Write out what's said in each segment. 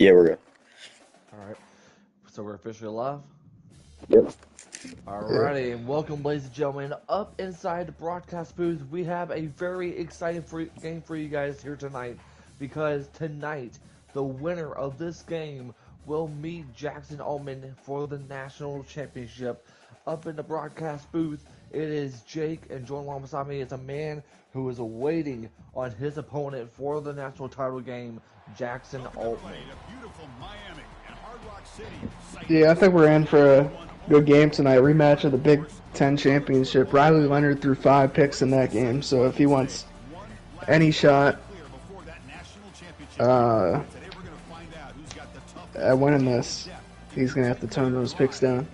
Yeah, we're good. All right, so we're officially live. Yep. Yeah. Alrighty, and welcome, ladies and gentlemen, up inside the broadcast booth. We have a very exciting game for you guys here tonight, because tonight the winner of this game will meet Jackson Ullman for the national championship. Up in the broadcast booth, it is Jake, and joined along beside me is a man who is waiting on his opponent for the national title game, Jackson Altman. Yeah, I think we're in for a good game tonight. Rematch of the Big Ten championship. Riley Leonard threw 5 picks in that game, so if he wants any shot uh, at winning this, he's gonna have to tone those picks down.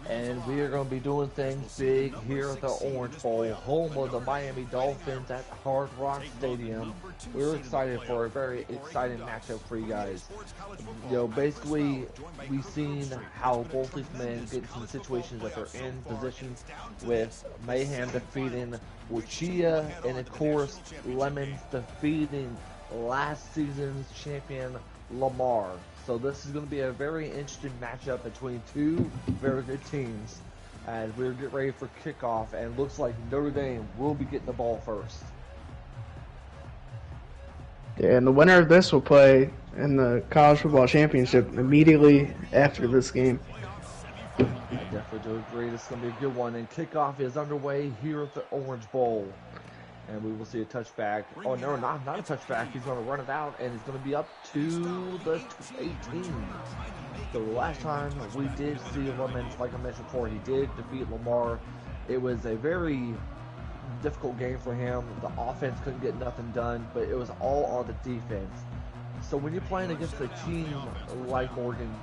And we are going to be doing things big here at the Orange Bowl, home of the Miami Dolphins at Hard Rock Stadium. We're excited for a very exciting matchup for you guys. Basically, we've seen how both these men get into situations that they're in positions with Mayhem defeating Wachia, and of course, Lemons defeating last season's champion Lamar. So this is going to be a very interesting matchup between two very good teams as we're getting ready for kickoff, and looks like Notre Dame will be getting the ball first. Yeah, and the winner of this will play in the college football championship immediately after this game. I definitely do agree. This is going to be a good one, and kickoff is underway here at the Orange Bowl. And we will see a touchback. Oh, no, not a touchback. He's going to run it out, and it's going to be up to the 18. So the last time we did see Lemons, like I mentioned before, he did defeat Lamar. It was a very difficult game for him. The offense couldn't get nothing done, but it was all on the defense. So when you're playing against a team like Oregon,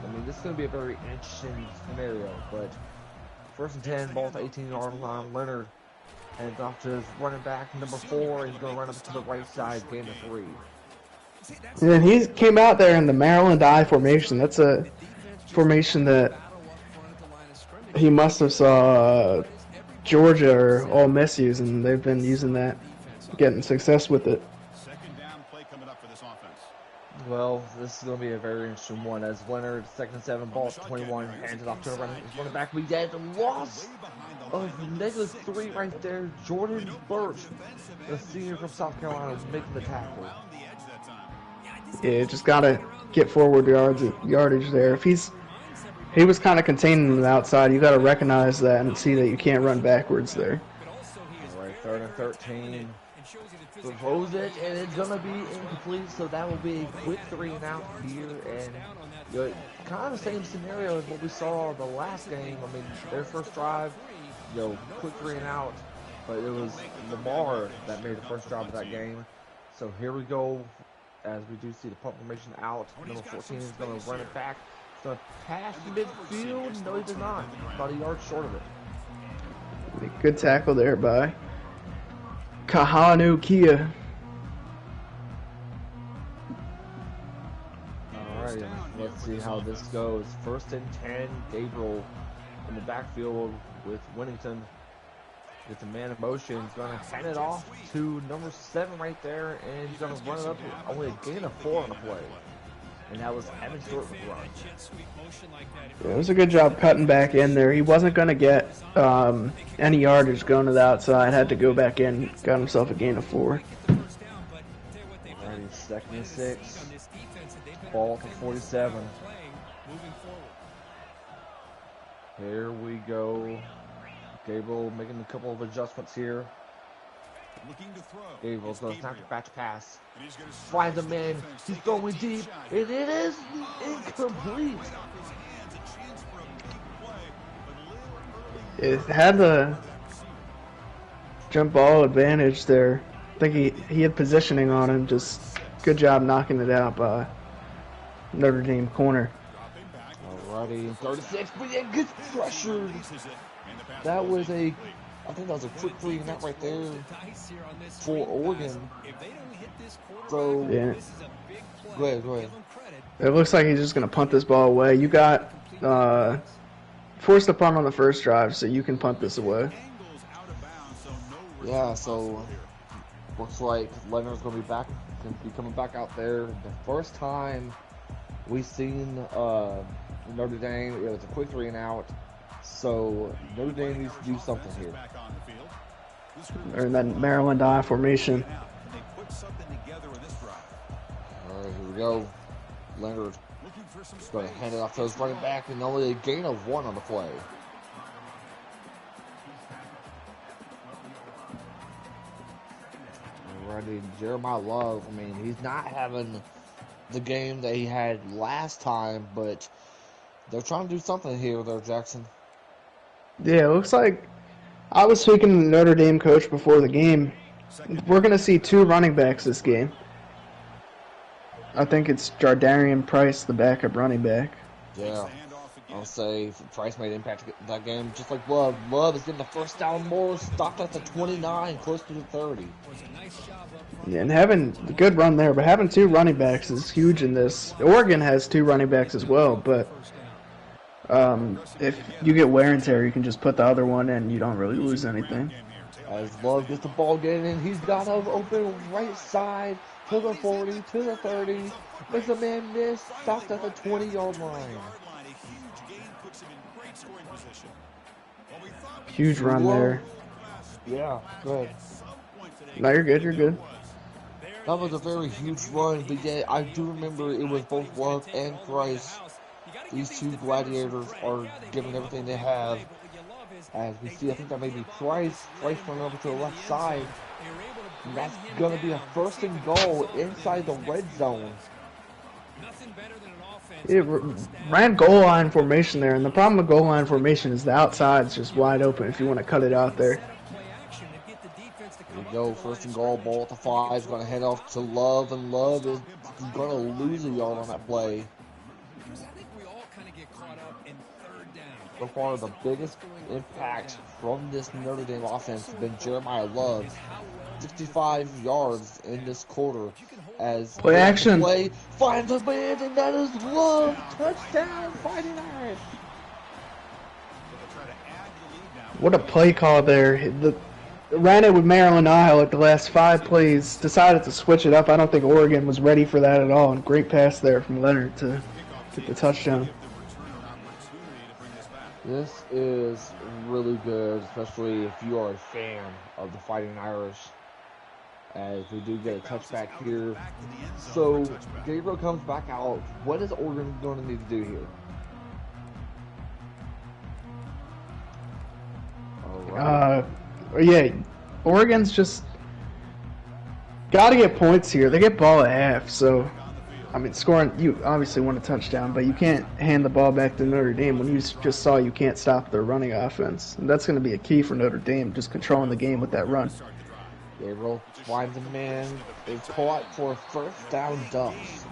I mean, this is going to be a very interesting scenario. But first and 10, ball at the 18-yard line. Leonard hands off to his running back, number 4. He's going to run up to the right side, gain of 3. And then he came out there in the Maryland I formation. That's a formation that he must have saw Georgia or Ole Miss use, and they've been using that, getting success with it. Well, this is going to be a very interesting one, as Leonard, 2nd and 7, ball 21, hands it off to the running back. We had a loss of -3 right there. Jordan Birch, the senior from South Carolina, making the tackle. Yeah, just gotta get forward yardage there. If he was kind of containing the outside, you gotta recognize that and see that you can't run backwards there. All right, 3rd and 13. Throws it, and it's going to be incomplete, so that will be a quick 3 and out here. And kind of the same scenario as what we saw the last game. I mean, their first drive, quick 3 and out, but it was Lamar that made the first drive of that game. So here we go, as we do see the punt formation out. Number 14 is going to run it back. He's going to pass midfield. No, he did not. About a yard short of it. Good tackle there by Kahanu Kia. Alright, let's see how this goes. 1st and 10, Gabriel in the backfield with Winnington. Gets a man in motion. He's going to hand it off to number 7 right there, and he's going to run it up. Only a gain of 4 on the play. And that was Evan Stewart with the run. Yeah, it was a good job cutting back in there. He wasn't going to get any yardage going to the outside. Had to go back in. Got himself a gain of 4. Alrighty, 2nd and 6. Ball to 47. Here we go. Gabriel making a couple of adjustments here. Gabriel's going to snap the back pass. Finds a man. He's going deep. And it is incomplete. It had the jump ball advantage there. I think he had positioning on him. Just good job knocking it out by Notre Dame corner. Alrighty, 36, but it gets pressured. That was I think that was a quick 3 and out right there for Oregon. So, yeah. Go ahead. It looks like he's just going to punt this ball away. You got forced a punt on the first drive, so you can punt this away. Yeah, so looks like Leonard's going to be back Jackson be coming back out there. The first time we seen Notre Dame, it was a quick 3 and out. So Notre Dame needs to do something here. They're in that Maryland I formation. All right, here we go. Leonard is going to hand it off to his running back, and only a gain of 1 on the play. Alrighty, Jeremiah Love. I mean, he's not having the game that he had last time, but they're trying to do something here, there, Jackson. Yeah, it looks like I was speaking to the Notre Dame coach before the game. We're going to see 2 running backs this game. I think it's Jardarian Price, the backup running back. Yeah, I'll say Price made impact that game, just like Love. Love is getting the first down more, stopped at the 29, close to the 30. Yeah, and having a good run there, but having 2 running backs is huge in this. Oregon has 2 running backs as well, but if you get wear and tear, you can just put the other one in. You don't really lose anything. As Love gets the ball getting in, he's got an open right side to the 40, to the 30. Makes a man miss, stopped at the 20-yard line. Huge run there. Yeah, good. No, you're good, you're good. That was a very huge run, but yeah, I do remember it was both Love and Price. These 2 gladiators are giving everything they have. As we see, I think that may be Price running over to the left side. And that's going to be a 1st and goal inside the red zone. It ran goal line formation there, and the problem with goal line formation is the outside's just wide open if you want to cut it out there. Here we go, 1st and goal, ball at the 5, going to head off to Love, and Love is going to lose a yard on that play. So far, the biggest impact from this Notre Dame offense has been Jeremiah Love. 65 yards in this quarter as play action. Play finds a man, and that is Love. Touchdown, Fighting Irish. What a play call there. Ran it with Maryland I like the last 5 plays. Decided to switch it up. I don't think Oregon was ready for that at all. And great pass there from Leonard to get the touchdown. This is really good, especially if you are a fan of the Fighting Irish, as we do get a touchback here. So, Gabriel comes back out. What is Oregon going to need to do here? Yeah, Oregon's just got to get points here. They get ball at half, so I mean, scoring, you obviously want a touchdown, but you can't hand the ball back to Notre Dame when you just saw you can't stop their running offense. And that's going to be a key for Notre Dame, just controlling the game with that run. Gabriel finds a man. They caught for a 1st down dumps.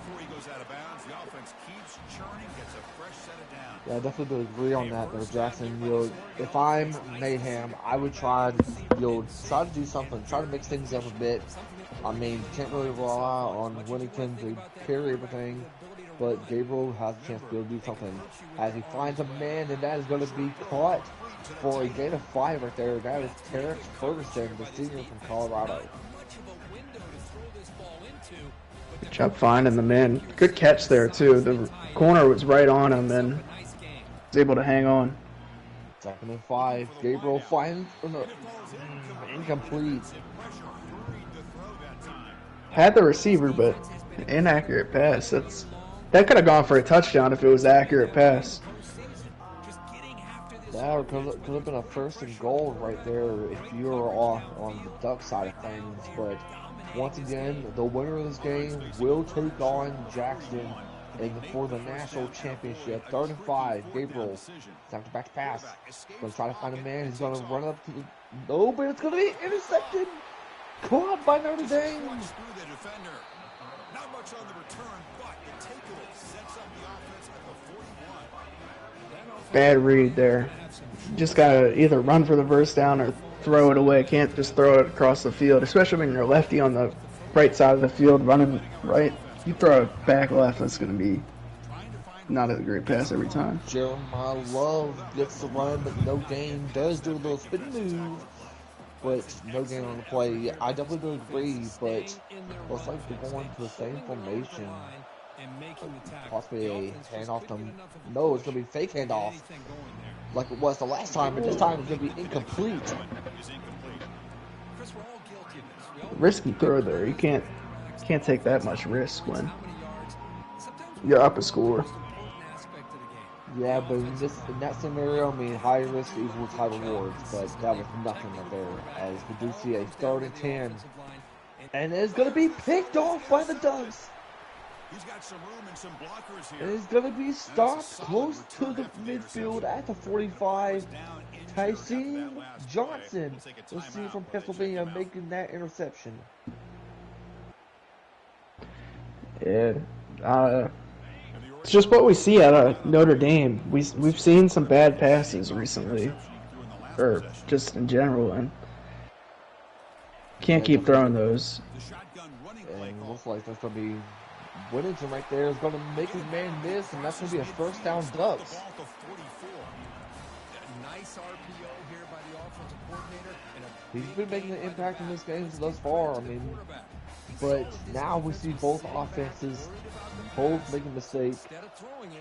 Yeah, I definitely would agree on that, though, Jackson. If I'm Mayhem, I would try to do something, try to mix things up a bit. I mean, you can't really rely on Winnington to carry everything, but Gabriel has a chance to be able to do something. As he finds a man, and that is going to be caught for a gain of 5 right there. That is Terrence Ferguson, the senior from Colorado. Good job finding the man. Good catch there, too. The corner was right on him, and was able to hang on. 2nd and 5. Gabriel finds incomplete. Had the receiver, but inaccurate pass. That could have gone for a touchdown if it was an accurate pass. That could have been a 1st and goal right there if you were on the Duck side of things. But once again, the winner of this game will take on Jackson for the national championship. 3rd and 5. Gabriel. Time to back to pass. Going to try to find a man. He's going to run up to the... No, but it's going to be intercepted. Caught by Notre Dame. Bad read there. Just gotta either run for the 1st down or throw it away. Can't just throw it across the field, especially when you're a lefty on the right side of the field running right. You throw it back left, that's gonna be not a great pass every time. Jeremiah Love gets the run, but no gain. Does do a little spin move. but no gain on the play. I definitely do agree, but looks like they're going to the same formation. Possibly a handoff to. No, it's going to be fake handoff like it was the last time, but this time it's going to be incomplete. Risky throw there. You can't take that much risk when you're up a score. Yeah, but in that scenario, I mean, high risk equals high rewards, but that was nothing right there, as we do see a 3rd and 10. And it's going to be picked off by the Ducks. And it's going to be stopped close to the midfield at the 45. Tyson Johnson, let's see from Pennsylvania, making that interception. Yeah, it's just what we see out of Notre Dame. We've seen some bad passes recently, or just in general, and can't keep throwing those. And looks like that's going to be Whittington right there is going to make his man miss, and that's going to be a first down Ducks. He's been making an impact in this game thus far. I mean, but now we see both offenses both making mistakes.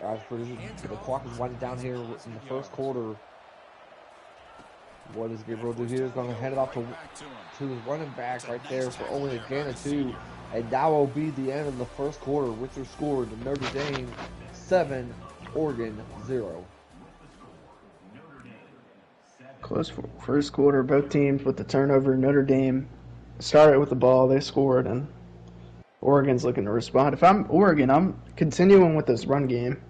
As for the clock is winding down here in the first quarter. What does Gabriel do here? He's going to hand it off to his running back right there for only a gain of 2. And that will be the end of the first quarter, which are scored Notre Dame 7, Oregon 0. Close first quarter, both teams with the turnover. Notre Dame started with the ball, they scored, and Oregon's looking to respond. If I'm Oregon, I'm continuing with this run game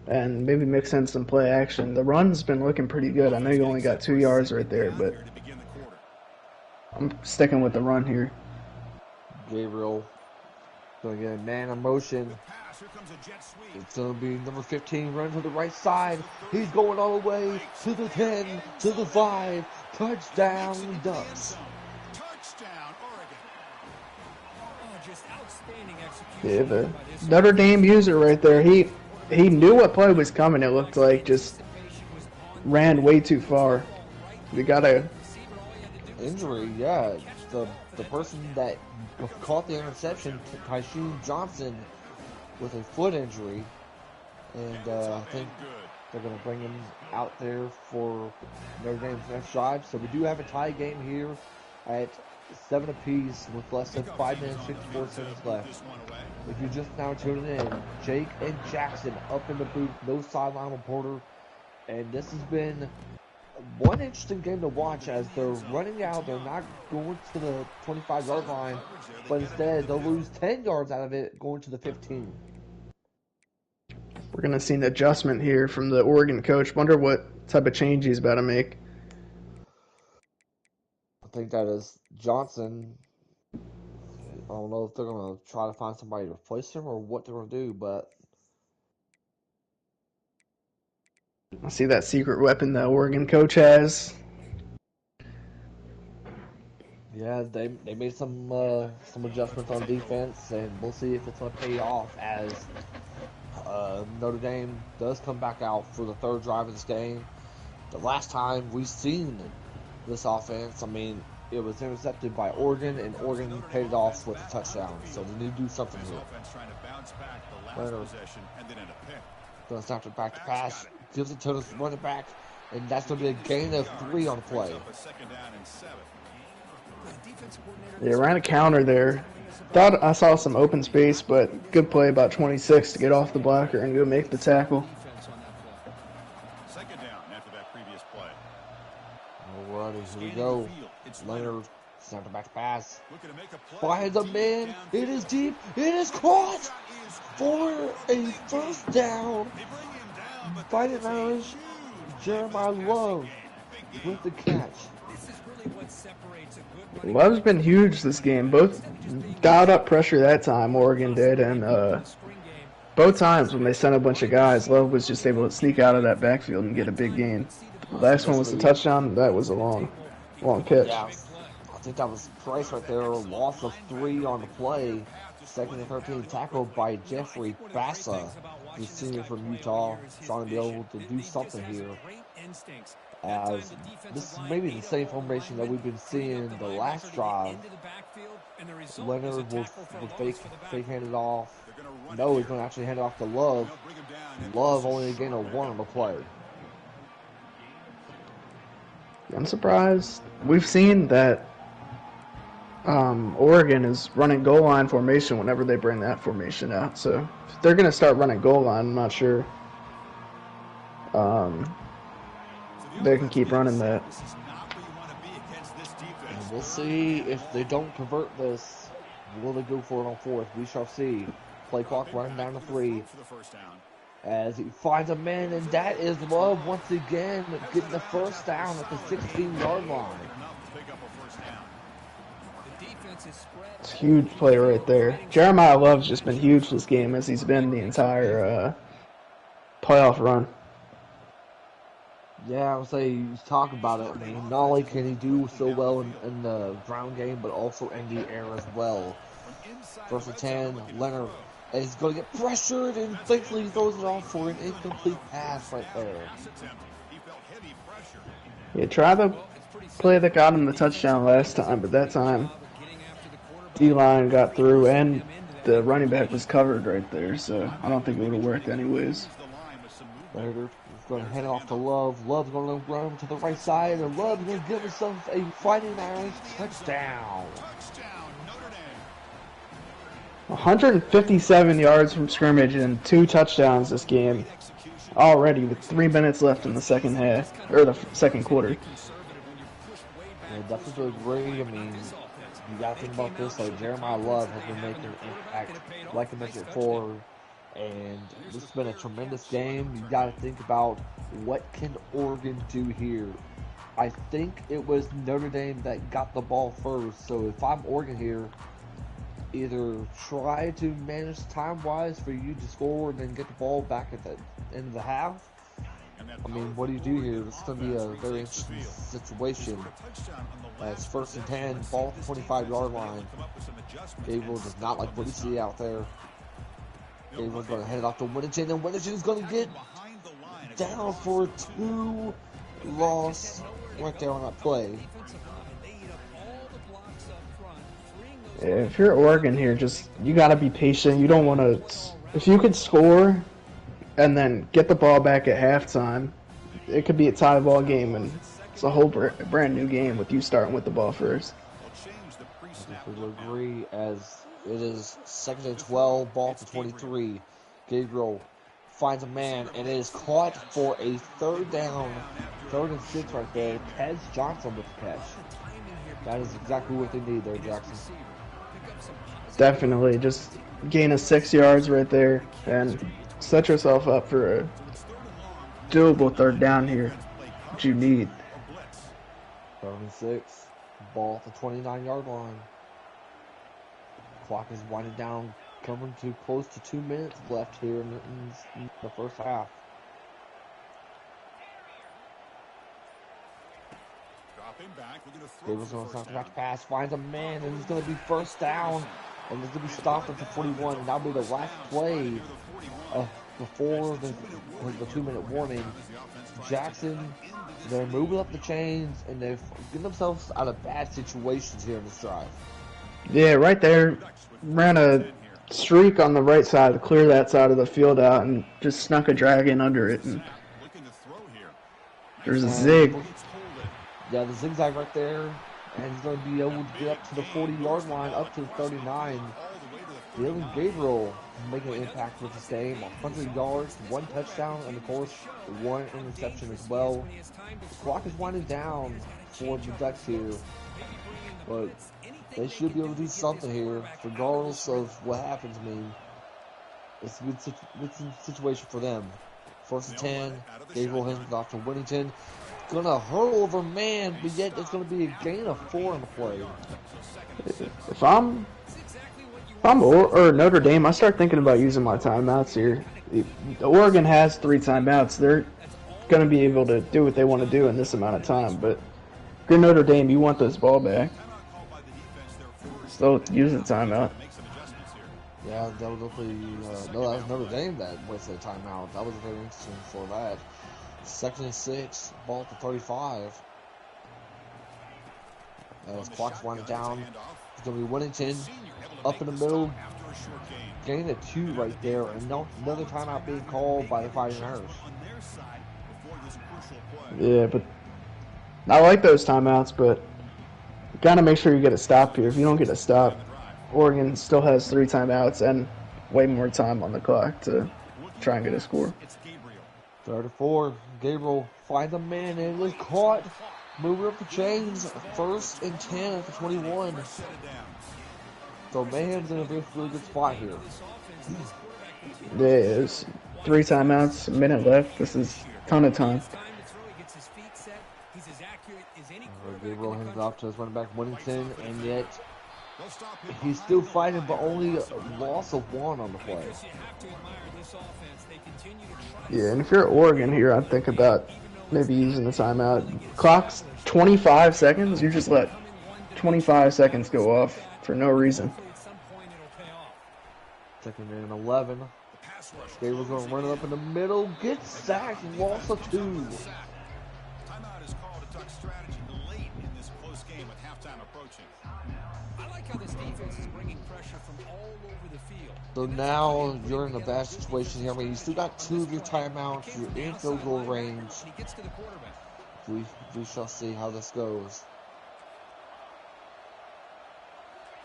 and maybe mix in some play action. The run's been looking pretty good. I know you only got 2 yards right there, but I'm sticking with the run here. Gabriel going to get a man in motion. It's going to be number 15 running to the right side. He's going all the way to the 10, to the 5. Touchdown, Ducks. Yeah, the Notre Dame user right there, he knew what play was coming, it looked like, just ran way too far. We got a injury, yeah. The person that caught the interception, Tyson Johnson, with a foot injury, and I think they're going to bring him out there for Notre Dame's next drive. So we do have a tie game here at 7 apiece with less than 5 minutes, 54 seconds left. If you're just now tuning in, Jake and Jackson up in the booth, no sideline reporter, and this has been one interesting game to watch as they're running out. They're not going to the 25-yard line, but instead they'll lose 10 yards out of it going to the 15. We're going to see an adjustment here from the Oregon coach. Wonder what type of change he's about to make. I think that is Johnson. I don't know if they're going to try to find somebody to replace him or what they're going to do, but I see that secret weapon the Oregon coach has. yeah, they made some adjustments on defense, and we'll see if it's going to pay off as Notre Dame does come back out for the 3rd drive of this game. The last time we've seen this offense, I mean, it was intercepted by Oregon, and Oregon paid it off with a touchdown. So they need to do something here. Leonard going to snap it back to pass, gives it to the running back, and that's going to be a gain of 3 on the play. Yeah, ran a counter there. Thought I saw some open space, but good play about 26 to get off the blocker and go make the tackle. Alrighty, here we go. Leonard snapped it back to pass. Finds a man. It is deep. It is caught for a first down. By the Irish, Jeremiah Love with the catch. Love's been huge this game. Both dialed up pressure that time, Oregon did, and both times when they sent a bunch of guys, Love was just able to sneak out of that backfield and get a big gain. The last one was the touchdown. That was a long catch. Yeah, I think that was Price right there. Loss of 3 on the play. 2nd and 13 tackled by Jeffrey Bassa, the senior from Utah, trying to be able to do something here. as this is maybe the same formation that we've been seeing the last drive. Leonard will fake hand it off. No, he's going to actually hand it off to Love. Love only a gain of 1 on the play. I'm surprised. We've seen that Oregon is running goal line formation whenever they bring that formation out. So if they're going to start running goal line, I'm not sure they can keep running that. And we'll see if they don't convert this. Will they go for it on 4th? We shall see. Play clock running down to 3. As he finds a man, and that is Love once again getting the first down at the 16-yard line. It's a huge play right there. Jeremiah Love's just been huge this game, as he's been the entire playoff run. Yeah, I would say you talk about it. I mean, not only can he do so well in the ground game, but also in the air as well. 1st and 10, Leonard is going to get pressured, and thankfully he throws it off for an incomplete pass right there. Yeah, try the play that got him the touchdown last time, but that time D-line got through and the running back was covered right there, so I don't think it would have worked anyways. Leonard is going to hand it off to Love. Love's going to run to the right side, and Love's going to give himself a Fighting Irish touchdown. 157 yards from scrimmage and 2 touchdowns this game already with 3 minutes left in the second half, or the second quarter. Yeah, definitely great. I mean, you got to think about this. Like, Jeremiah Love has been making an impact, like I mentioned before, and this has been a tremendous game. You got to think about what can Oregon do here. I think it was Notre Dame that got the ball first, so if I'm Oregon here, either try to manage time-wise for you to score and then get the ball back at the end of the half. I mean, what do you do here? This is going to be a very interesting situation. It's 1st and 10, ball at the 25-yard line. Gabriel does not like what you see out there. Gabriel's going to hand it off to Winnington, and Winnington's going to get down for a 2 loss right there on that play. If you're Oregon here, you got to be patient. You don't want to. If you could score and then get the ball back at halftime, it could be a tie ball game, and it's a whole brand new game with you starting with the ball first. I would agree, as it is 2nd and 12, ball to 23. Gabriel finds a man, and it is caught for a 3rd down, 3rd and 6 right there. Tez Johnson with the catch. That is exactly what they need there, Jackson. Definitely, just gain of 6 yards right there and set yourself up for a doable 3rd down here, which you need. 3rd and 6, ball at the 29-yard line. Clock is winding down, coming to close to 2 minutes left here in the first half. Gabriel's going to try to pass, finds a man, and he's going to be 1st down, and he's going to be stopped at the 41, and that'll be the last play before the 2-minute warning. Jackson, they're moving up the chains, and they're getting themselves out of bad situations here in this drive. Yeah, right there, ran a streak on the right side to clear that side of the field out and just snuck a drag in under it. And there's a zig. Yeah, the zigzag right there, and he's going to be able to get up to the 40-yard line, up to the 39. Dylan Gabriel making an impact with this game. 100 yards, 1 touchdown, and of course, 1 interception as well. The clock is winding down for the Ducks here, but they should be able to do something here, regardless of what happens. I mean, it's a good situation for them. 1st and 10, Gabriel hands it off to Winnington. Gonna hurl over man, but yet it's gonna be a gain of 4 on the play. If I'm or Notre Dame, I start thinking about using my timeouts here. Oregon has 3 timeouts. They're gonna be able to do what they want to do in this amount of time. But if you're Notre Dame, you want this ball back. Still use the timeout. Yeah, that was definitely no, that was Notre Dame that wasted a timeout. That was very interesting for that. Second and 6, ball at the 35. As clock's winding down, it's going to be Whittington up in the middle. Gain a 2 right there, and another timeout being called by the Fighting Irish. Yeah, but I like those timeouts, but you got to make sure you get a stop here. If you don't get a stop, Oregon still has 3 timeouts and way more time on the clock to try and get a score. 34, Gabriel finds a man, and it was caught. Moving up the chains, 1st and 10 at the 21. So Mayhem's in a really good spot here. There's 3 timeouts, a minute left. This is a ton of time. Gabriel hands off to his running back Whittington, and yet he's still fighting, but only a loss of 1 on the play. Yeah, and if you're Oregon here, I'd think about maybe using the timeout. Clock's 25 seconds. You just let 25 seconds go off for no reason. 2nd and 11. Gabriel's going to run it up in the middle. Gets sacked. Loss of 2. Timeout is called to talk strategy late in this close game with halftime approaching. I like how this defense is bringing pressure from all over the field. So now you're in a bad situation here. I mean, you still got 2 of your timeouts. You're in field goal range. We shall see how this goes.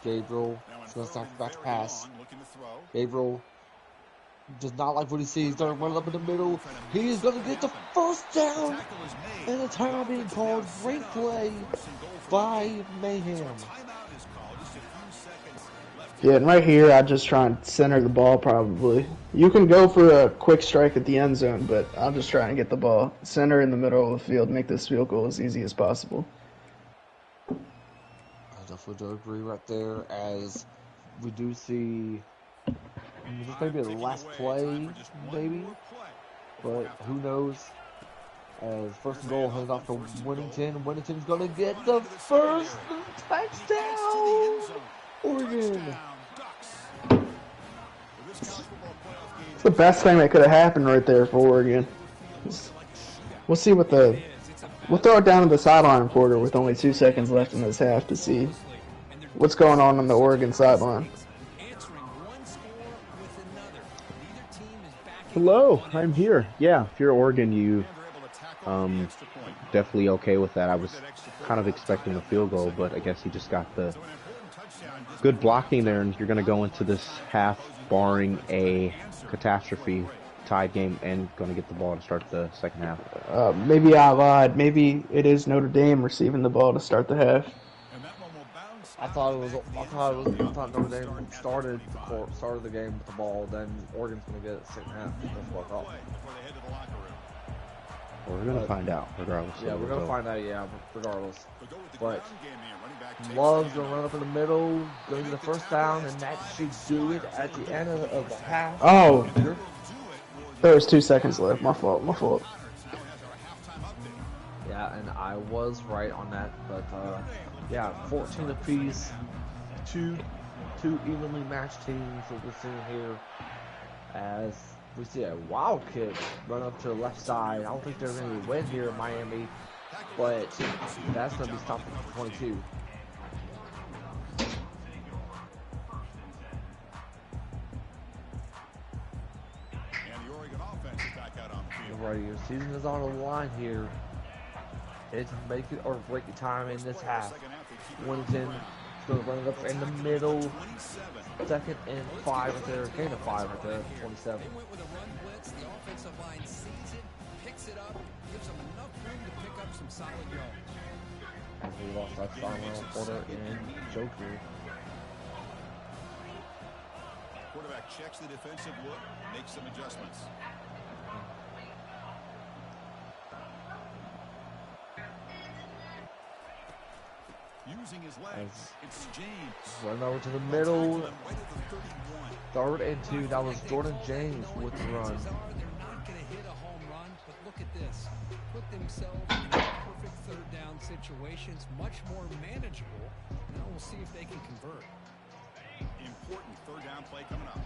Gabriel is going to start back to pass. Gabriel does not like what he sees. He's going to run up in the middle. He is going to get the first down. And a timeout being called. Great play by Mayhem. Yeah, and right here, I'd just try and center the ball probably. You can go for a quick strike at the end zone, but I'm just trying to get the ball center in the middle of the field, make this field goal as easy as possible. I definitely do agree right there, as we do see this may be the last play, maybe, but who knows. As 1st and goal hands off to Whittington. Whittington's going to get the first touchdown. Oregon. It's the best thing that could have happened right there for Oregon. We'll see what we'll throw it down to the sideline reporter with only 2 seconds left in this half to see what's going on the Oregon sideline. Hello, I'm here. Yeah, if you're Oregon, you definitely okay with that. I was kind of expecting a field goal, but I guess he just got the good blocking there, and you're going to go into this half barring a catastrophe tied game and going to get the ball to start the second half. Maybe I lied. Maybe it is Notre Dame receiving the ball to start the half. I thought Notre Dame started the game with the ball. Then Oregon's going to get it second half. That's what I thought. Well, we're going to find out, regardless. Yeah, we're going to find out. Yeah, regardless. But Love's going to run up in the middle, going to the first down, and that should do it at the end of the half. Oh, there was 2 seconds left. My fault. Yeah, and I was right on that. But yeah, 14 apiece, two evenly matched teams that we're seeing here. As we see a wild kick run up to the left side. I don't think there's any win here in Miami, but that's going to be stopped at 22. Right, your season is on the line here. It's make it or break it time in this half. Whittington is going to run it up in the middle. 2nd and 5 right there. Gain of 5 right there. 27. They went with a run blitz. The offensive line sees it, picks it up, gives them enough room to pick up some solid yards. As we lost that sideline reporter in Joker. Quarterback checks the defensive look, makes some adjustments. Using his legs, it's James. Run over to the middle. 3rd and 2. That was Jordan James with the run. They're not going to hit a home run, but look at this. Put themselves in a perfect 3rd down situations, much more manageable. Now we'll see if they can convert. Important 3rd down play coming up.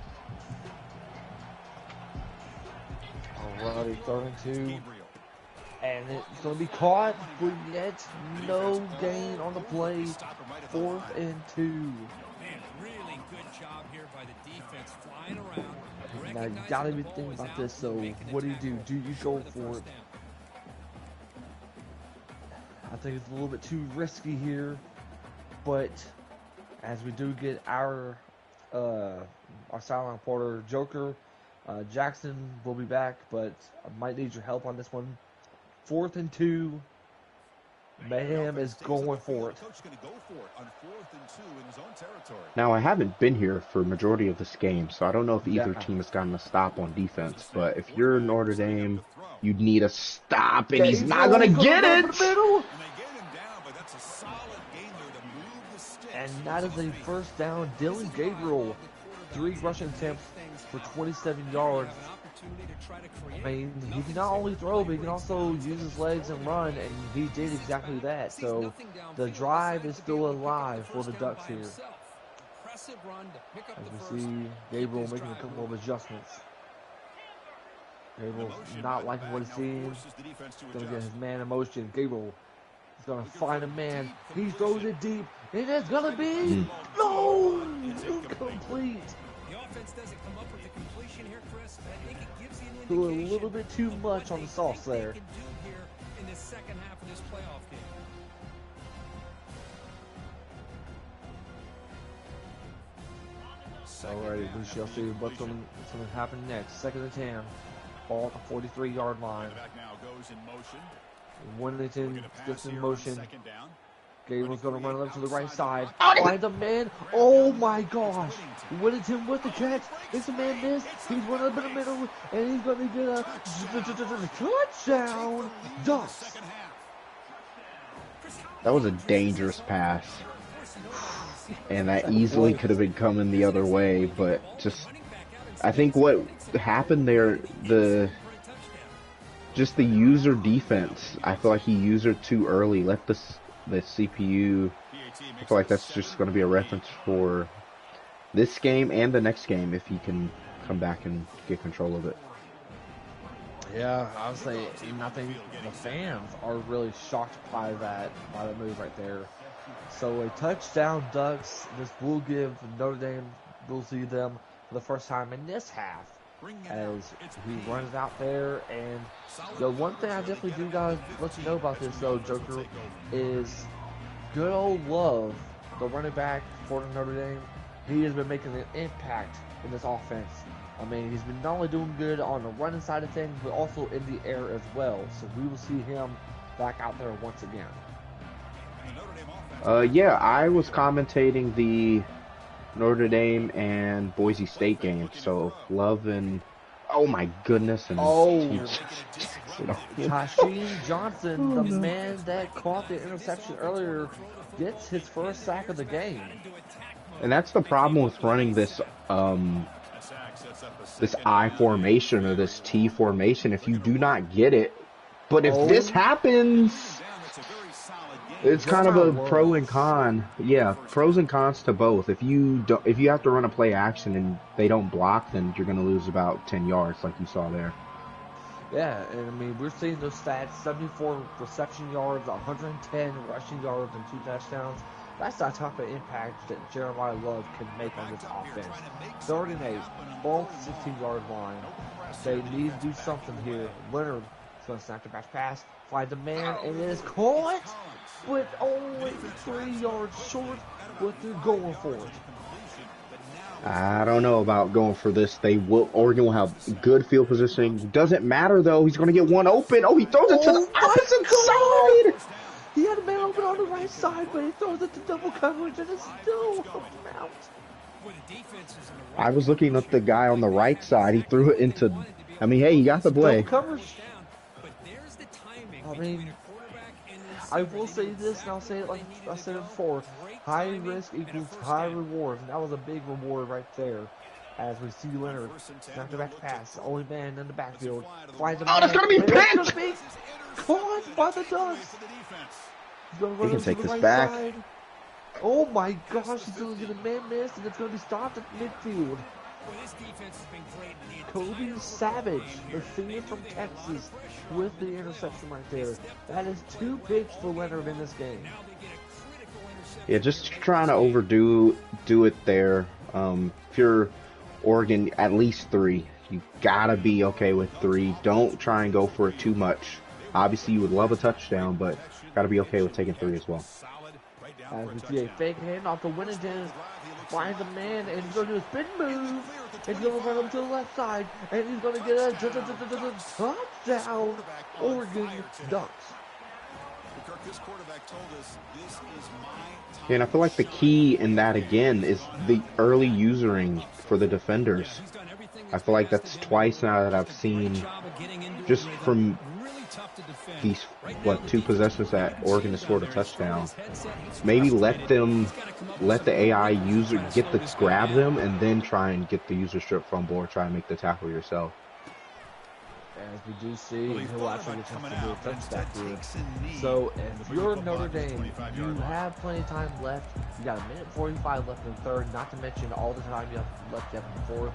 Alrighty, 3rd and 2. And it's going to be caught, but yet no gain on the play. 4th and 2. Man, really good job here by the defense, flying around. Now, you got to be thinking about this, so what do? Do you go for it? I think it's a little bit too risky here, but as we do get our sideline reporter, Joker, Jackson will be back, but I might need your help on this one. 4th and 2. Mayhem is going for it. Now, I haven't been here for majority of this game, so I don't know if either team has gotten a stop on defense. But if you're Notre Dame, you'd need a stop, and he's not going to get it! And that is a first down. Dylan Gabriel, 3 rushing attempts for 27 yards. I mean, he can not only throw, but he can also use his legs and run, and he did exactly that. So the drive is still alive for the Ducks here. As we see Gabriel making a couple of adjustments. Gabriel's not liking what he's seeing. He's going to get his man in motion. Gabriel is going to find a man. He throws it deep, and it's going to be no incomplete. Doesn't come up with the completion here, Chris. I think it gives you an Threw a indication little bit too much on the sauce there. Can do here in the second half of this playoff game. Alright, we shall see what's going to happen next. 2nd and 10. Ball at the 43-yard line. Winnington gets in motion. Gabriel's going to run up to the right side. Finds a man. Oh my gosh. Winnington with the catch. It's a man miss. He's running up in the middle. And he's going to get a touchdown. Ducks. That was a dangerous pass. And that easily could have been coming the other way. But just, I think what happened there, just the user defense, I feel like he used it too early. Let the CPU, I feel like that's just going to be a reference for this game and the next game if he can come back and get control of it. Yeah, I would say nothing. The fans are really shocked by the move right there. So a touchdown Ducks. This will give Notre Dame, we'll see them for the first time in this half as he runs out there. And the one thing I definitely do gotta let you know about this though, Joker, is good old Love, the running back for Notre Dame. He has been making an impact in this offense. I mean, he's been not only doing good on the running side of things, but also in the air as well. So we will see him back out there once again. Yeah, I was commentating the Notre Dame and Boise State game. So Love and oh my goodness, and Tasheen Johnson, the man that caught the interception earlier, gets his first sack of the game. And that's the problem with running this this I formation or this T formation. If you do not get it, but if this happens, it's kind of a pro and con. Yeah, pros and cons to both. If you have to run a play action and they don't block, then you're going to lose about 10 yards, like you saw there. Yeah, and I mean, we're seeing those stats: 74 reception yards, 110 rushing yards, and 2 touchdowns. That's the type of impact that Jeremiah Love can make on this offense. 3rd and 8, both 16-yard line. They need to do something here. Leonard is going to snap the back pass, find the man, and it is caught, but only 3 yards short. But they're going for it. I don't know about going for this. Oregon will have good field positioning. Doesn't matter though. He's going to get one open. Oh, he throws it to the opposite side. He had a man open on the right side, but he throws it to double coverage, and it's still out. I was looking at the guy on the right side. He threw it into. I mean, hey, you got the play. Double coverage. I mean, I will say this, and I'll say it like I said it before. High risk equals high reward, and that was a big reward right there. As we see Leonard snap the back pass, only man in the backfield. Finds a man. That's gonna be picked. Caught by the Ducks. He can take this back. Side. Oh my gosh, he's going to get a man miss, and it's going to be stopped at midfield. Kobe Savage, the senior from Texas, with the interception right there. That is 2 picks for Leonard in this game. Yeah, just trying to overdo it there. If you're Oregon, at least 3. You gotta be okay with 3. Don't try and go for it too much. Obviously, you would love a touchdown, but gotta be okay with taking 3 as well. As we see a fake handoff to Winnington, finds a man, and he's going to do a spin move. And he's going to run up to the left side, and he's going to get a touchdown. Oregon Ducks. Yeah, and I feel like the key in that, again, is the early usering for the defenders. I feel like that's twice now that I've seen, just from these, 2 possessions that Oregon has scored a touchdown. Maybe let the AI user grab them, and then try and get the user strip fumble or try and make the tackle yourself. As we do see, he'll actually get a chance to do a touchdown here. So, if you're Notre Dame, you have plenty of time left. You got 1:45 left in the third, not to mention all the time you have left in the fourth.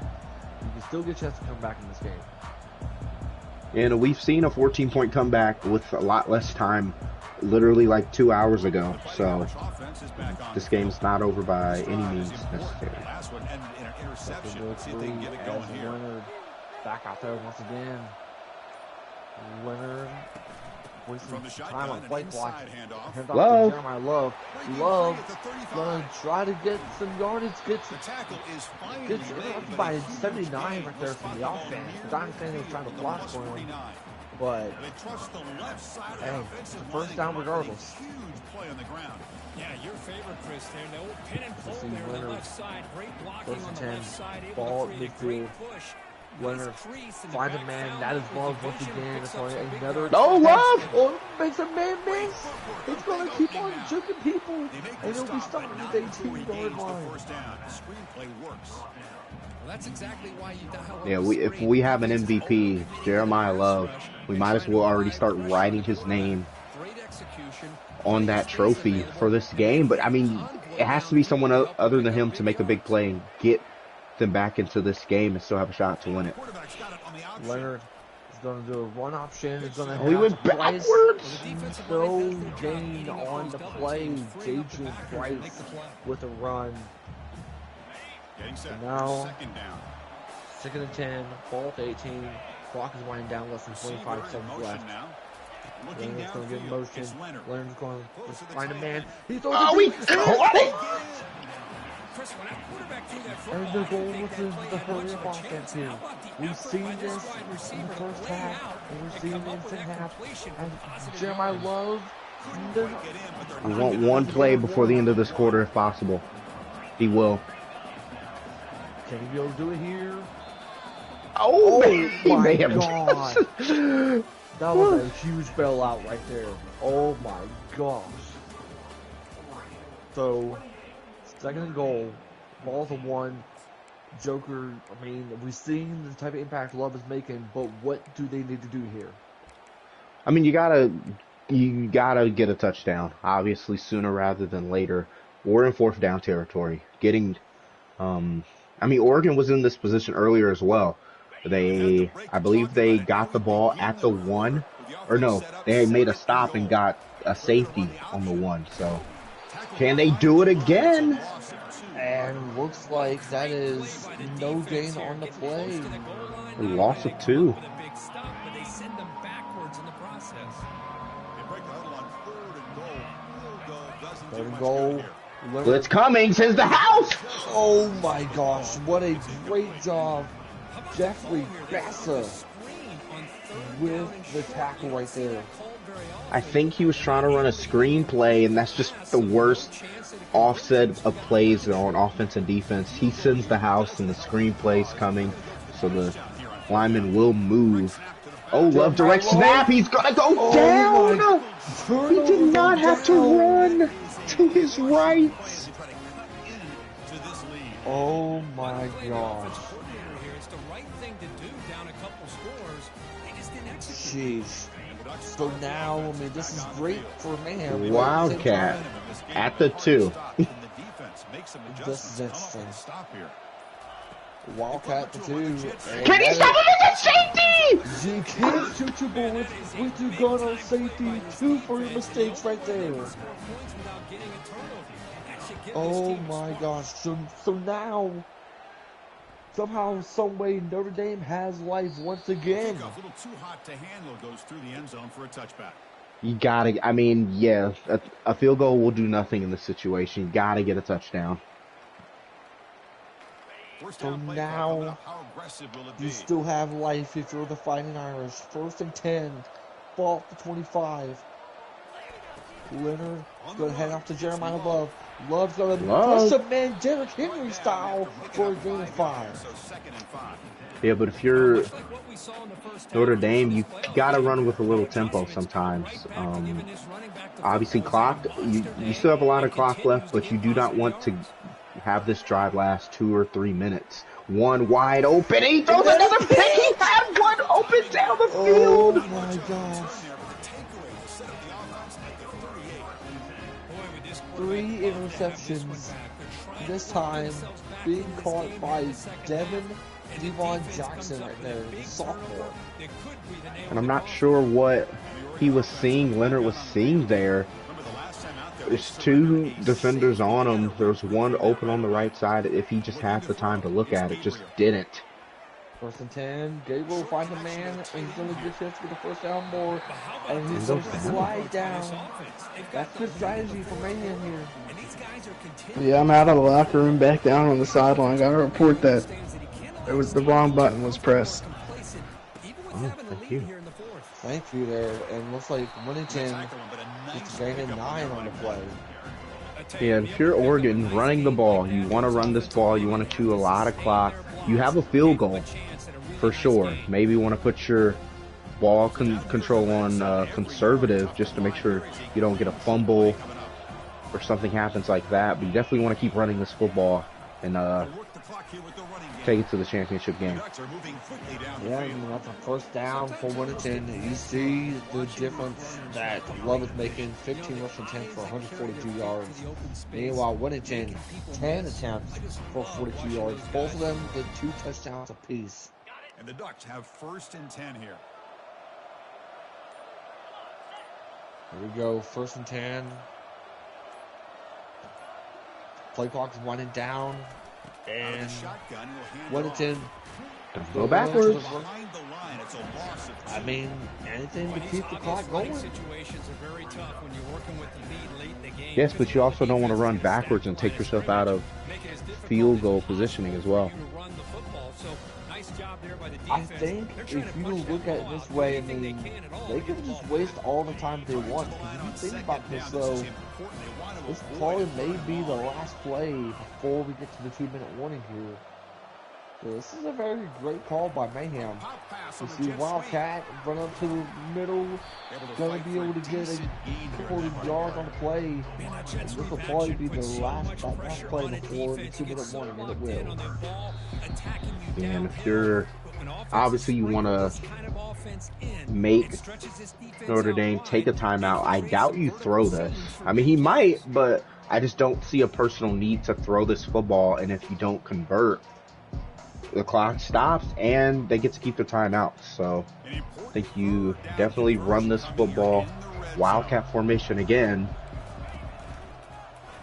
You can still get a chance to come back in this game. And we've seen a 14-point comeback with a lot less time, literally like 2 hours ago. So this game's not over by any means necessary. Back out there once again. Leonard wasting time on play block. Love. Jeremiah Love. Love gonna try to get some yardage. Gets interrupted by 79 right there from the offense. The Dynasty was trying to block for him. But hey, first down regardless. Yeah, your favorite, Chris, there. No pin and pull there on the left side. Great blocking on the left side. Ball at midfield. Leonard finds a man. That is Love once again. It's another. Oh, Love! Oh, makes a man miss. It's going to keep on juking people. And it'll be stopped at the 18-yard line. That's exactly why you dial. Yeah, if we have an MVP, Jeremiah Love, we might as well already start writing his name on that trophy for this game. But I mean, it has to be someone other than him to make a big play and get them back into this game and still have a shot to win it. Leonard is going to do a run option. He's going to he went backwards. No gain on the play. J.J. Price with a run. And now, 2nd and 10, ball to 18. Clock is winding down, less than 25 seconds left. Leonard's going to get in motion. Leonard's going to find a man. He's going we caught it! And the goal was the hurry up offense here. We've seen this in the first half, and we're seeing it in the second half. And Jeremiah Love. We want one play before the end of this quarter if possible. He will. Can he be able to do it here? Oh my God. That was a huge bailout right there. Oh my gosh. So, 2nd and goal. Ball to 1. Joker, I mean, we've seen the type of impact Love is making, but what do they need to do here? I mean, you gotta get a touchdown, obviously, sooner rather than later. We're in 4th down territory. I mean, Oregon was in this position earlier as well. I believe they got the ball at the 1, or no, they made a stop and got a safety on the 1. So, can they do it again? And looks like that is no gain on the play. A loss of 2. 3rd and goal. Blitz coming, says the house! Oh my gosh, what a great job. Jeffrey Bassa with the tackle right there. I think he was trying to run a screen play, and that's just the worst offset of plays on offense and defense. He sends the house, and the screen play's coming, so the lineman will move. Oh, Love direct snap. He's gonna go down. He did not have to run to his right. Oh my gosh. Jeez. So now, I mean, this is great for man. Wildcat at the 2. This is interesting. Wildcat for 2. Can he stop him at the safety? You can't shoot your bullets with your gun on safety. 2 for your mistakes right there. Oh my gosh. So now, somehow, some way, Notre Dame has life once again. A little too hot to handle, goes through the end zone for a touchback. You gotta, I mean, yeah, a field goal will do nothing in this situation. You gotta get a touchdown. So now, you still have life if you're the Fighting Irish. 1st and 10, ball at the 25. Leonard is going to head off to Jeremiah Love. Love's going to push a man Derrick Henry style for a gain of 5. Yeah, but if you're Notre Dame, you gotta run with a little tempo sometimes. Obviously, clock. You still have a lot of clock left, but you do not want to have this drive last 2 or 3 minutes. One wide open. He throws another pick. He had one open down the field. Oh my gosh. 3 interceptions. This time being caught by Devon Jackson right there, the sophomore. And I'm not sure what he was seeing, Leonard was seeing there. There's 2 defenders on him. There's one open on the right side. If he just had the time to look at it, just didn't. 1st and 10. Gabriel finds a man, and he's going to get hit for the first down more. And he's going to slide down. That's good strategy for Mayhem here. Yeah, I'm out of the locker room, back down on the sideline. I got to report that the wrong button was pressed. Oh, thank you. Thank you there. And looks like Winnington gets gaining 9 on the play. Yeah, if you're Oregon running the ball, you want to run this ball, you want to chew a lot of clock. You have a field goal for sure. Maybe you want to put your ball control on conservative just to make sure you don't get a fumble or something happens like that. But you definitely want to keep running this football and take it to the championship game. Yeah, I mean, that's a first down for Winnington. You see the difference that Love is making. 15 rushing attempts for 142 yards. Meanwhile, Winnington, 10 attempts for 42 yards. Both of them with 2 touchdowns apiece. And the Ducks have 1st and 10 here. Here we go, 1st and 10. Play clock is winding down. And Winnington go backwards. I mean, anything to keep the clock going. Yes, but you also don't want to run backwards and take yourself out of field goal positioning as well. I think if you look at it this way, I mean, they can just waste all the time they want. Because if you think about this, though, this probably may be the last play before we get to the 2-minute warning here. So this is a very great call by Mayhem. You see Wildcat run up to the middle, going to be able to get a couple of yards on the play. And this will probably be the last play before the 2-minute warning, and it will. And if you're, obviously you want to make Notre Dame take a timeout. I doubt you throw this. I mean, he might, but I just don't see a personal need to throw this football. And if you don't convert, the clock stops and they get to keep their timeout. So I think you definitely run this football. Wildcat formation again.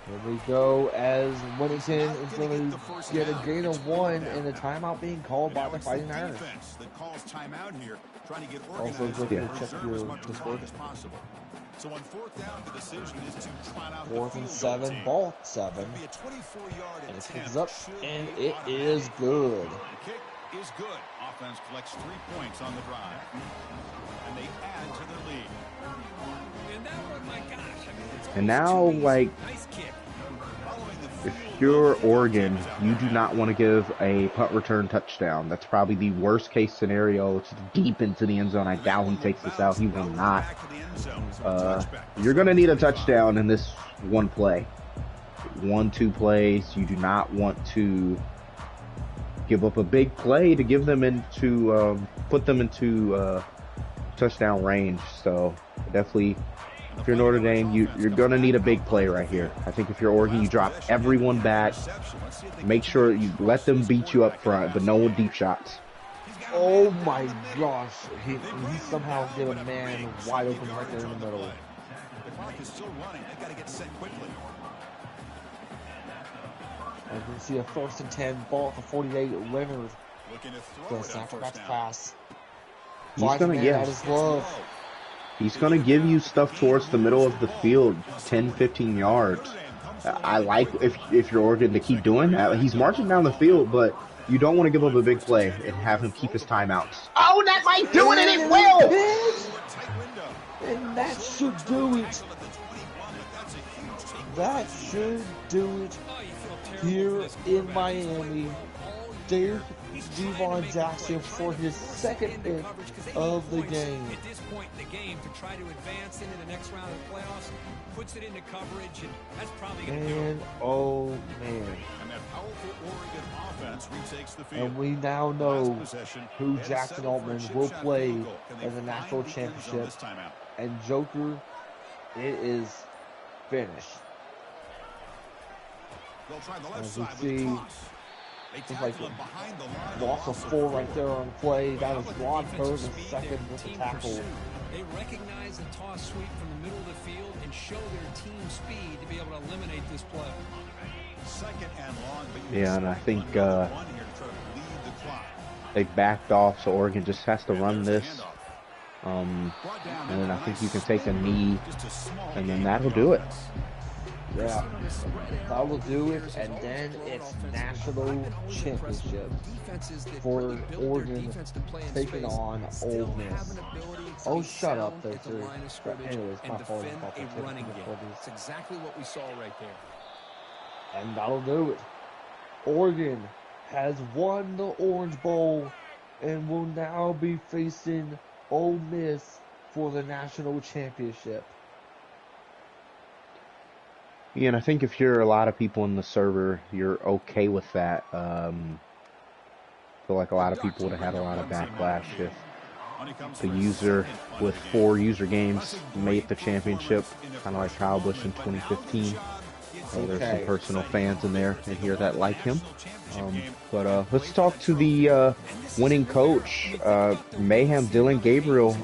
Here we go as Winnington is going to get a gain of 1 and a timeout being called by the Fighting Irish. Also, go to check your Discord. So on 4th down, the decision is to trot out 4th and 7, ball 7. And it kicks up, and it is good. The kick is good. Offense collects 3 points on the drive, and they add to their lead. And that one, my gosh, I mean, it's And now, like, if you're Oregon, you do not want to give a punt return touchdown. That's probably the worst case scenario. It's deep into the end zone. I doubt he takes this out. He will not. You're going to need a touchdown in this one play. 1-2 plays. You do not want to give up a big play to give them into, put them into touchdown range. So definitely if you're Notre Dame, you're going to need a big play right here. I think if you're Oregon, you drop everyone back. Make sure you let them beat you up front, but no deep shots. Oh my gosh. He somehow gave a man wide open right there in the middle. The clock is still running. They've got to get set quickly. As we see a 1st and 10 ball for 48. Leonard Looking to throw does it on not first forgot to down. pass. He's going to out his glove. He's going to give you stuff towards the middle of the field, 10, 15 yards. I like if you're Oregon to keep doing that. He's marching down the field, but you don't want to give up a big play and have him keep his timeouts. Oh, that might do it, and it will! And that should do it. That should do it here in Miami. Dave Devon Jackson for his second pick of the game. At this point in the game, to try to advance into the next round of the playoffs, puts it into coverage, and that's probably going to do it. And oh man. And that powerful Oregon offense retakes the field. And we now know who Jackson Altman will play in the national championship. And Joker, it is finished. As we see, it's like loss of 4 right there on play. That is Rod Burns second with the tackle. They recognize the toss sweep from the middle of the field and show their team speed to be able to eliminate this play. Second and long, but Yeah, and I think they backed off, so Oregon just has to run this. And then I think you can take a knee, and then that'll do it. Yeah, that will do it, and then it's national championship for Oregon taking on Ole Miss. Oh, shut up there, too. But anyways, my fault. It's exactly what we saw right there. And that'll do it. Oregon has won the Orange Bowl and will now be facing Ole Miss for the national championship. Yeah, and I think if you're a lot of people in the server, you're okay with that. I feel like a lot of people would have had a lot of backlash if the user with 4 user games made the championship, kind of like Kyle Busch in 2015. There's some personal fans in there in here that like him. But let's talk to the winning coach, Mayhem Dylan Gabriel.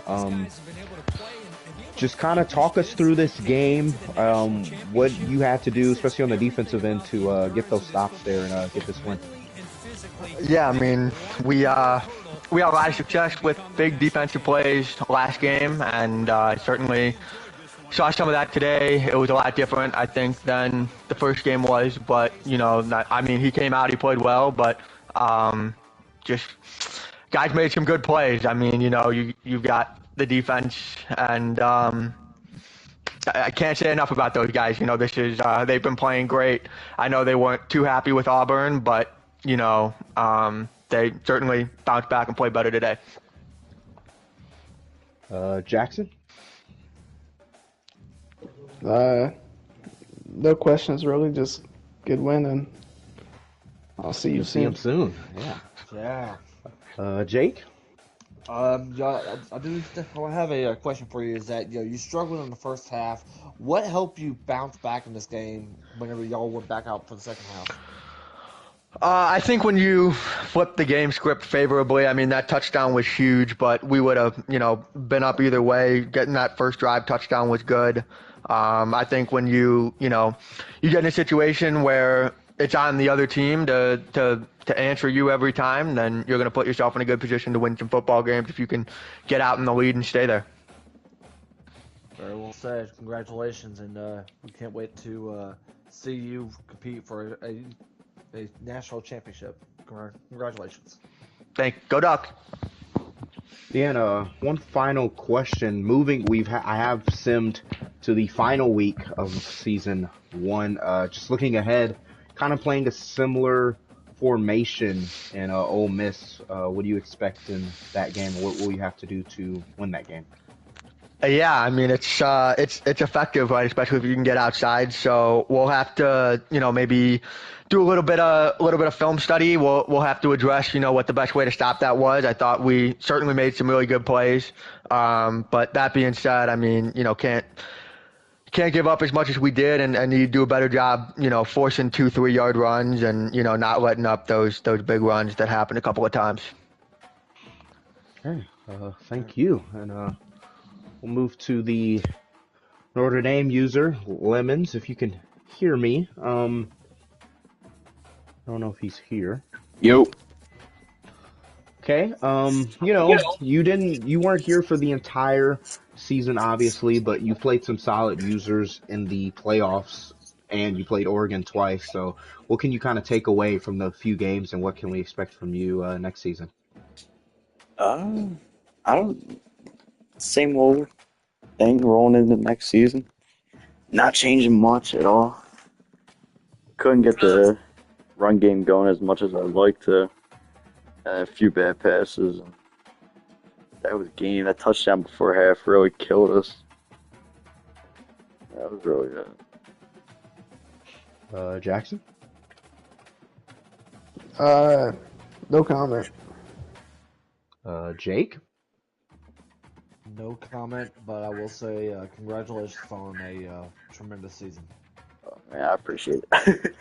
Just kind of talk us through this game, what you had to do, especially on the defensive end, to get those stops there and get this win. Yeah, I mean, we had a lot of success with big defensive plays last game, and certainly saw some of that today. It was a lot different, I think, than the first game was. But, you know, he came out, he played well, but just guys made some good plays. I mean, you know, you've got the defense, and I can't say enough about those guys. You know, this is they've been playing great. I know they weren't too happy with Auburn, but, you know, they certainly bounced back and played better today. Jackson? No questions, really. Just good win, and I'll see you See him soon. soon. Yeah. Jake? I have a question for you. Is that you struggled in the first half? What helped you bounce back in this game whenever y'all went back out for the second half? I think when you flip the game script favorably, I mean, that touchdown was huge, but we would have, you know, been up either way. Getting that first drive touchdown was good. I think when you get in a situation where it's on the other team to answer you every time, then you're going to put yourself in a good position to win some football games if you can get out in the lead and stay there. Very well said. Congratulations, and we can't wait to see you compete for a national championship. Congratulations. Go Duck. Dan, one final question. I have simmed to the final week of season 1. Just looking ahead, kind of playing a similar formation in Ole Miss. What do you expect in that game? What will you have to do to win that game? Yeah, I mean, it's effective, right? Especially if you can get outside. So we'll have to, maybe do a little bit of film study. We'll have to address, what the best way to stop that was. I thought we certainly made some really good plays. But that being said, I mean, can't give up as much as we did, and you do a better job, forcing 2-3 yard runs and not letting up those big runs that happened a couple of times. Okay, thank you, and we'll move to the Notre Dame user Lemons. If you can hear me, I don't know if he's here. Yo. Okay, you weren't here for the entire season, obviously, but you played some solid users in the playoffs, and you played Oregon twice. So, what can you kind of take away from the few games, and what can we expect from you next season? I don't. Same old thing rolling into next season. Not changing much at all. Couldn't get the run game going as much as I'd like to. A few bad passes. That was game. That touchdown before half really killed us. That was really good. Jackson? No comment. Jake? No comment, but I will say congratulations on a tremendous season. Yeah, I appreciate it.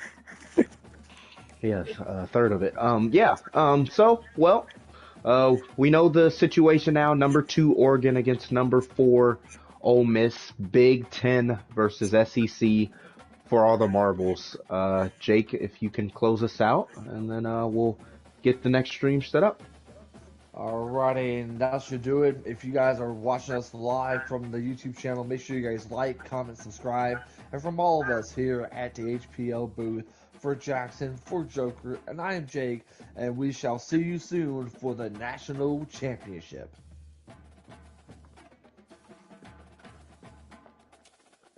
Yes, a third of it. We know the situation now. Number 2 Oregon against number 4 Ole Miss. Big Ten versus SEC for all the marbles. Jake, if you can close us out, and then we'll get the next stream set up. Alrighty, and that should do it. If you guys are watching us live from the YouTube channel, make sure you guys like, comment, subscribe. And from all of us here at the HPL booth, for Jackson, for Joker, and I am Jake, and we shall see you soon for the National Championship.